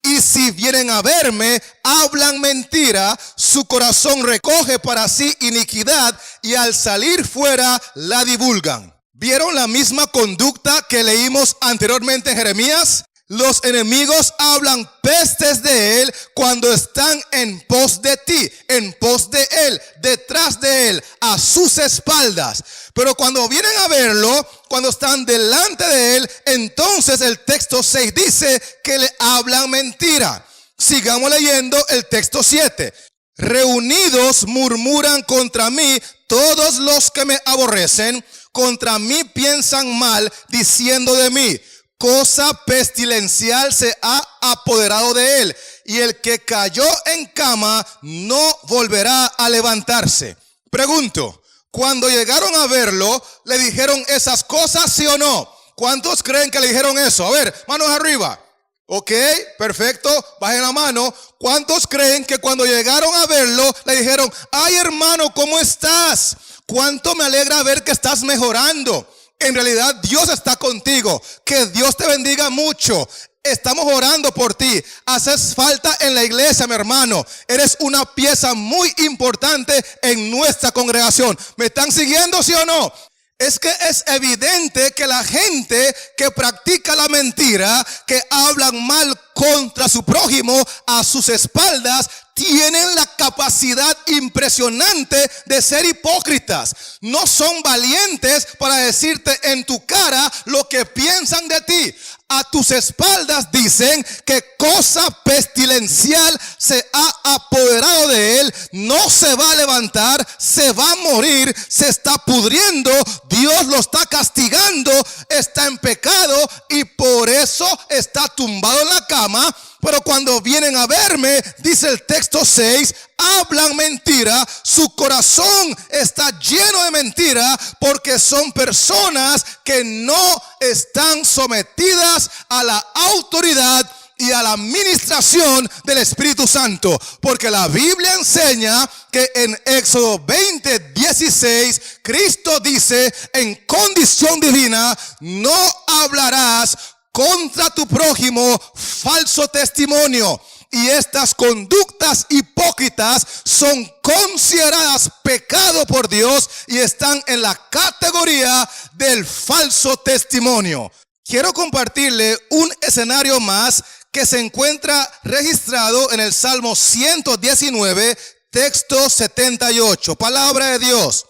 Y si vienen a verme, hablan mentira, su corazón recoge para sí iniquidad, y al salir fuera la divulgan. ¿Vieron la misma conducta que leímos anteriormente en Jeremías? Los enemigos hablan pestes de él cuando están en pos de ti, en pos de él, detrás de él, a sus espaldas. Pero cuando vienen a verlo, cuando están delante de él, entonces el texto 6 dice que le hablan mentira. Sigamos leyendo el texto 7. Reunidos murmuran contra mí todos los que me aborrecen, contra mí piensan mal, diciendo de mí, cosa pestilencial se ha apoderado de él, y el que cayó en cama no volverá a levantarse. Pregunto, cuando llegaron a verlo, ¿le dijeron esas cosas, sí o no? ¿Cuántos creen que le dijeron eso? A ver, manos arriba. Ok, perfecto, bajen la mano. ¿Cuántos creen que cuando llegaron a verlo, le dijeron, ay hermano, ¿cómo estás? ¿Cuánto me alegra ver que estás mejorando? En realidad Dios está contigo. Que Dios te bendiga mucho. Estamos orando por ti. Haces falta en la iglesia, mi hermano. Eres una pieza muy importante en nuestra congregación. ¿Me están siguiendo, sí o no? Es que es evidente que la gente que practica la mentira, que hablan mal contra su prójimo a sus espaldas, tienen la capacidad impresionante de ser hipócritas. No son valientes para decirte en tu cara lo que piensan de ti. A tus espaldas dicen que cosa pestilencial se ha apoderado de él. No se va a levantar, se va a morir, se está pudriendo. Dios lo está castigando, está en pecado y por eso está tumbado en la cama. Pero cuando vienen a verme, dice el texto 6, hablan mentira, su corazón está lleno de mentira, porque son personas que no están sometidas a la autoridad y a la administración del Espíritu Santo. Porque la Biblia enseña que en Éxodo 20:16, Cristo dice, en condición divina, no hablarás contra tu prójimo falso testimonio. Y estas conductas hipócritas son consideradas pecado por Dios y están en la categoría del falso testimonio. Quiero compartirle un escenario más que se encuentra registrado en el Salmo 119, texto 78. Palabra de Dios.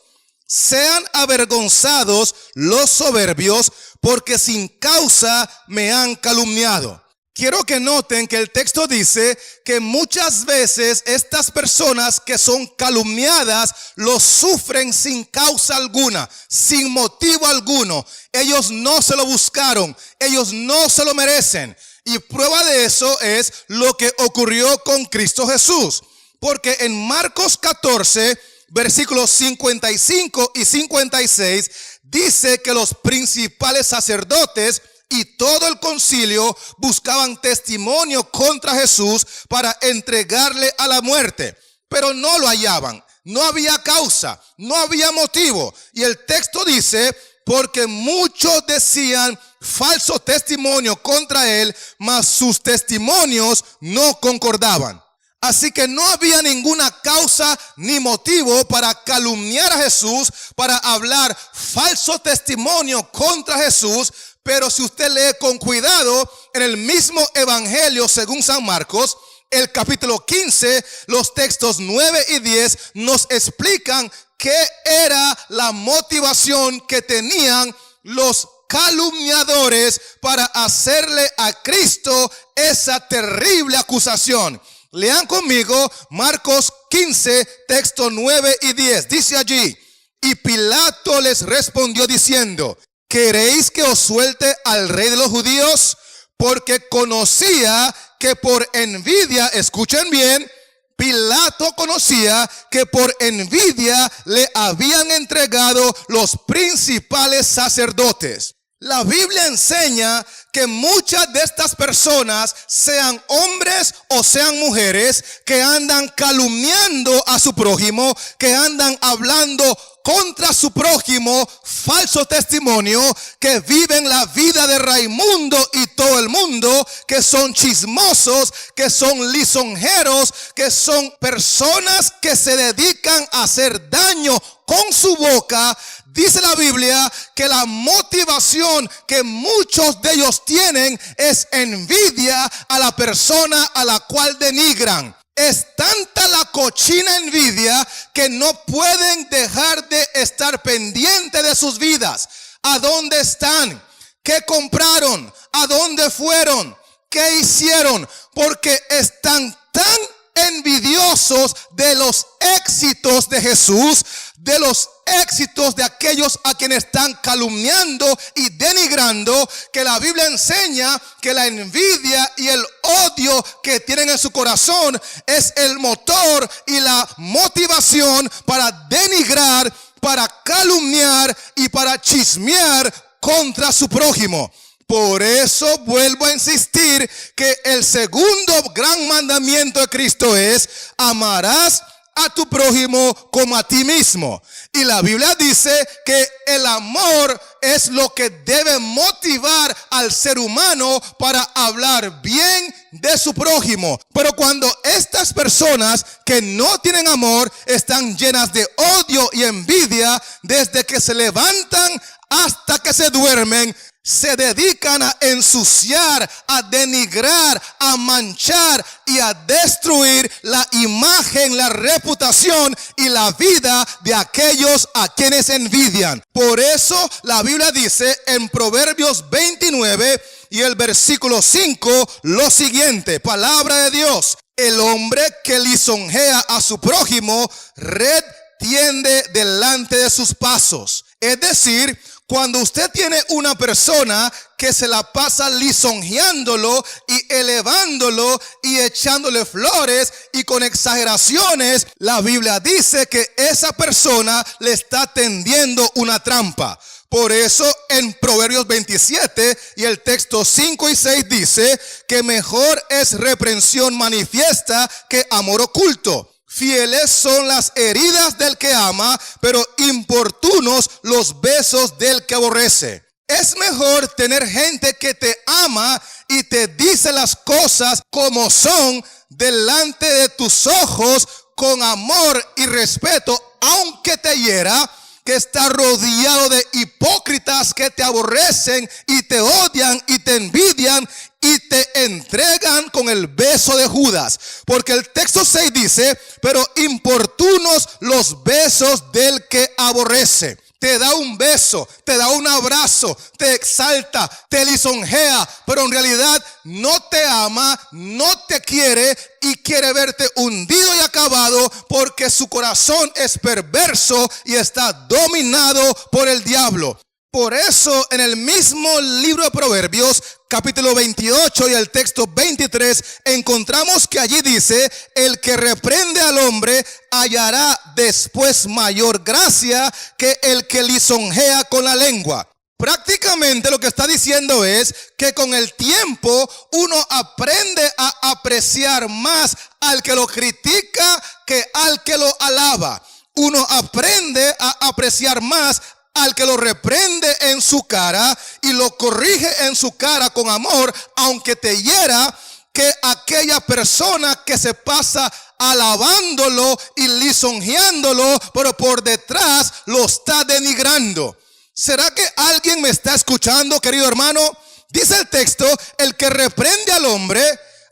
Sean avergonzados los soberbios, porque sin causa me han calumniado. Quiero que noten que el texto dice que muchas veces estas personas que son calumniadas lo sufren sin causa alguna, sin motivo alguno. Ellos no se lo buscaron, ellos no se lo merecen. Y prueba de eso es lo que ocurrió con Cristo Jesús. Porque en Marcos 14, versículos 55 y 56, dice que los principales sacerdotes y todo el concilio buscaban testimonio contra Jesús para entregarle a la muerte, pero no lo hallaban. no había causa, no había motivo. Y el texto dice, porque muchos decían falso testimonio contra él, mas sus testimonios no concordaban. Así que no había ninguna causa ni motivo para calumniar a Jesús, para hablar falso testimonio contra Jesús. Pero si usted lee con cuidado en el mismo evangelio según San Marcos, el capítulo 15, los textos 9 y 10 nos explican qué era la motivación que tenían los calumniadores para hacerle a Cristo esa terrible acusación. Lean conmigo Marcos 15, texto 9 y 10. Dice allí, y Pilato les respondió diciendo, ¿queréis que os suelte al rey de los judíos? Porque conocía que por envidia, escuchen bien, Pilato conocía que por envidia le habían entregado los principales sacerdotes. La Biblia enseña que muchas de estas personas, sean hombres o sean mujeres, que andan calumniando a su prójimo, que andan hablando contra su prójimo, falso testimonio, que viven la vida de Raimundo y todo el mundo, que son chismosos, que son lisonjeros, que son personas que se dedican a hacer daño con su boca. Dice la Biblia que la motivación que muchos de ellos tienen es envidia a la persona a la cual denigran. Es tanta la cochina envidia que no pueden dejar de estar pendientes de sus vidas. ¿A dónde están? ¿Qué compraron? ¿A dónde fueron? ¿Qué hicieron? Porque están tan envidiosos de los éxitos de Jesús, de los éxitos de aquellos a quienes están calumniando y denigrando, que la Biblia enseña que la envidia y el odio que tienen en su corazón es el motor y la motivación para denigrar, para calumniar y para chismear contra su prójimo. Por eso vuelvo a insistir que el segundo gran mandamiento de Cristo es: amarás a tu prójimo como a ti mismo. Y la Biblia dice que el amor es lo que debe motivar al ser humano para hablar bien de su prójimo. Pero cuando estas personas que no tienen amor están llenas de odio y envidia, desde que se levantan hasta que se duermen, se dedican a ensuciar, a denigrar, a manchar y a destruir la imagen, la reputación y la vida de aquellos a quienes envidian. Por eso la Biblia dice en Proverbios 29 y el versículo 5 lo siguiente, palabra de Dios: el hombre que lisonjea a su prójimo, red tiende delante de sus pasos. Es decir, cuando usted tiene una persona que se la pasa lisonjeándolo y elevándolo y echándole flores y con exageraciones, la Biblia dice que esa persona le está tendiendo una trampa. Por eso en Proverbios 27 y el texto 5 y 6 dice que mejor es reprensión manifiesta que amor oculto. Fieles son las heridas del que ama, pero importunos los besos del que aborrece. Es mejor tener gente que te ama y te dice las cosas como son delante de tus ojos con amor y respeto, aunque te hiera, que está rodeado de hipócritas que te aborrecen y te odian y te envidian y te entregan con el beso de Judas. Porque el texto 6 dice, pero importunos los besos del que aborrece. Te da un beso, te da un abrazo, te exalta, te lisonjea, pero en realidad no te ama, no te quiere y quiere verte hundido y acabado, porque su corazón es perverso y está dominado por el diablo. Por eso en el mismo libro de Proverbios, capítulo 28 y el texto 23, encontramos que allí dice: el que reprende al hombre hallará después mayor gracia que el que lisonjea con la lengua. Prácticamente lo que está diciendo es que con el tiempo uno aprende a apreciar más al que lo critica que al que lo alaba. Uno aprende a apreciar más al que lo reprende en su cara y lo corrige en su cara con amor, aunque te hiera, que aquella persona que se pasa alabándolo y lisonjeándolo, pero por detrás lo está denigrando. ¿Será que alguien me está escuchando, querido hermano? Dice el texto, el que reprende al hombre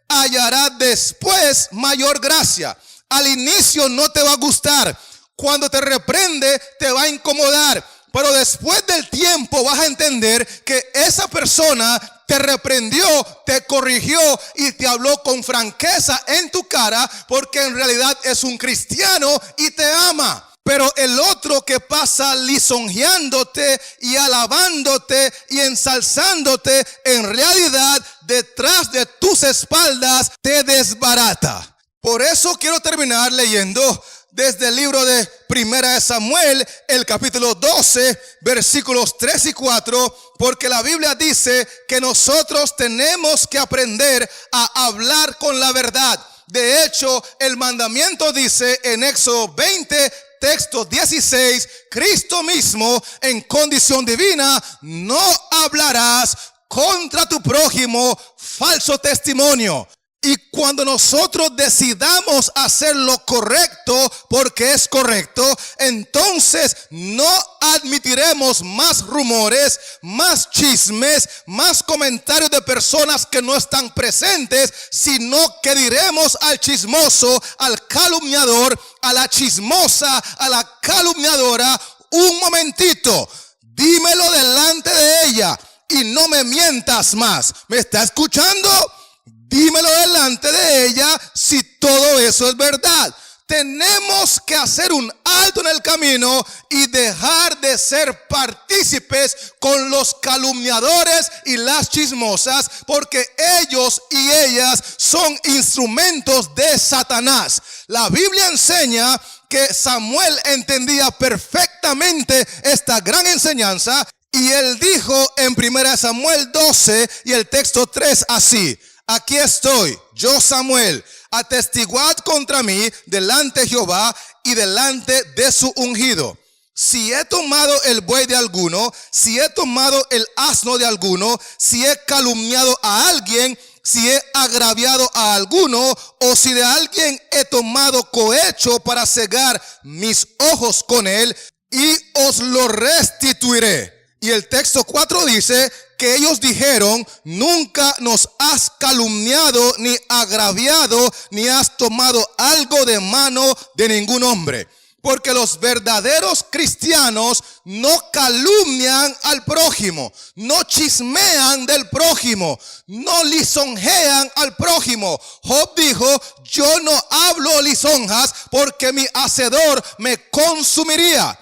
hallará después mayor gracia. Al inicio no te va a gustar. Cuando te reprende te va a incomodar. Pero después del tiempo vas a entender que esa persona te reprendió, te corrigió y te habló con franqueza en tu cara, porque en realidad es un cristiano y te ama. Pero el otro que pasa lisonjeándote y alabándote y ensalzándote, en realidad detrás de tus espaldas te desbarata. Por eso quiero terminar leyendo desde el libro de Primera de Samuel, el capítulo 12, versículos 3 y 4, porque la Biblia dice que nosotros tenemos que aprender a hablar con la verdad. De hecho, el mandamiento dice en Éxodo 20, texto 16, Cristo mismo en condición divina, no hablarás contra tu prójimo falso testimonio. Y cuando nosotros decidamos hacer lo correcto porque es correcto, entonces no admitiremos más rumores, más chismes, más comentarios de personas que no están presentes, sino que diremos al chismoso, al calumniador, a la chismosa, a la calumniadora, un momentito, dímelo delante de ella y no me mientas más. ¿Me está escuchando? Dímelo delante de ella si todo eso es verdad. Tenemos que hacer un alto en el camino y dejar de ser partícipes con los calumniadores y las chismosas, porque ellos y ellas son instrumentos de Satanás. La Biblia enseña que Samuel entendía perfectamente esta gran enseñanza y él dijo en 1 Samuel 12 y el texto 3 así: aquí estoy, yo Samuel, atestiguad contra mí delante de Jehová y delante de su ungido. Si he tomado el buey de alguno, si he tomado el asno de alguno, si he calumniado a alguien, si he agraviado a alguno, o si de alguien he tomado cohecho para cegar mis ojos con él, y os lo restituiré. Y el texto 4 dice que ellos dijeron: nunca nos has calumniado, ni agraviado, ni has tomado algo de mano de ningún hombre. Porque los verdaderos cristianos no calumnian al prójimo, no chismean del prójimo, no lisonjean al prójimo. Job dijo: yo no hablo lisonjas porque mi hacedor me consumiría.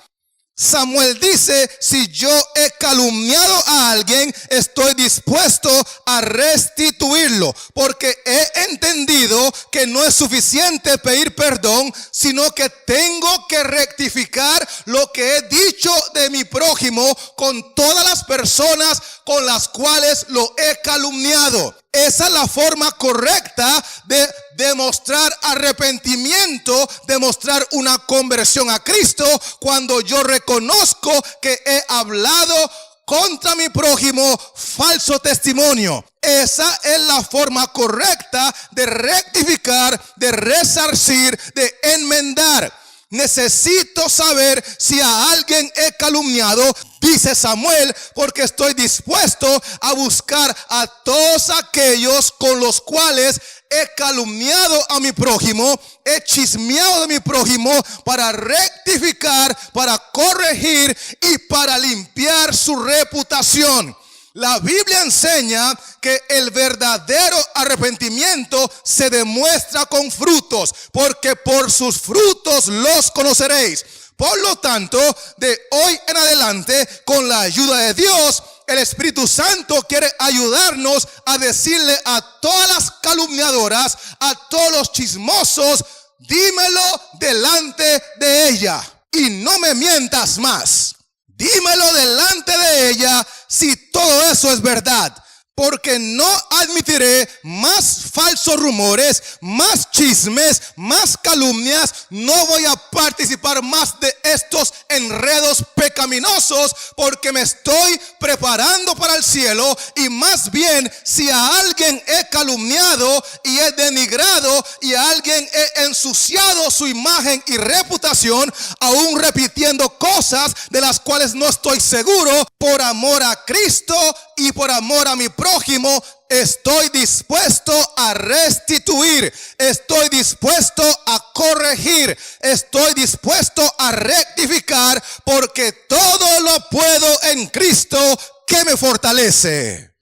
Samuel dice: si yo he calumniado a alguien, estoy dispuesto a restituirlo, porque he entendido que no es suficiente pedir perdón, sino que tengo que rectificar lo que he dicho de mi prójimo con todas las personas con las cuales lo he calumniado. Esa es la forma correcta de demostrar arrepentimiento, demostrar una conversión a Cristo, cuando yo reconozco que he hablado contra mi prójimo falso testimonio. Esa es la forma correcta de rectificar, de resarcir, de enmendar. Necesito saber si a alguien he calumniado, dice Samuel, porque estoy dispuesto a buscar a todos aquellos con los cuales he calumniado a mi prójimo, he chismeado de mi prójimo, para rectificar, para corregir y para limpiar su reputación. La Biblia enseña que el verdadero arrepentimiento se demuestra con frutos, porque por sus frutos los conoceréis. Por lo tanto, de hoy en adelante, con la ayuda de Dios, el Espíritu Santo quiere ayudarnos a decirle a todas las calumniadoras, a todos los chismosos: dímelo delante de ella y no me mientas más. Dímelo delante de ella si todo eso es verdad. Porque no admitiré más falsos rumores, más chismes, más calumnias. No voy a participar más de estos enredos pecaminosos, porque me estoy preparando para el cielo. Y más bien, si a alguien he calumniado y he denigrado y a alguien he ensuciado su imagen y reputación, aún repitiendo cosas de las cuales no estoy seguro, por amor a Cristo y por amor a mi prójimo, estoy dispuesto a restituir, estoy dispuesto a corregir, estoy dispuesto a rectificar, porque todo lo puedo en Cristo que me fortalece.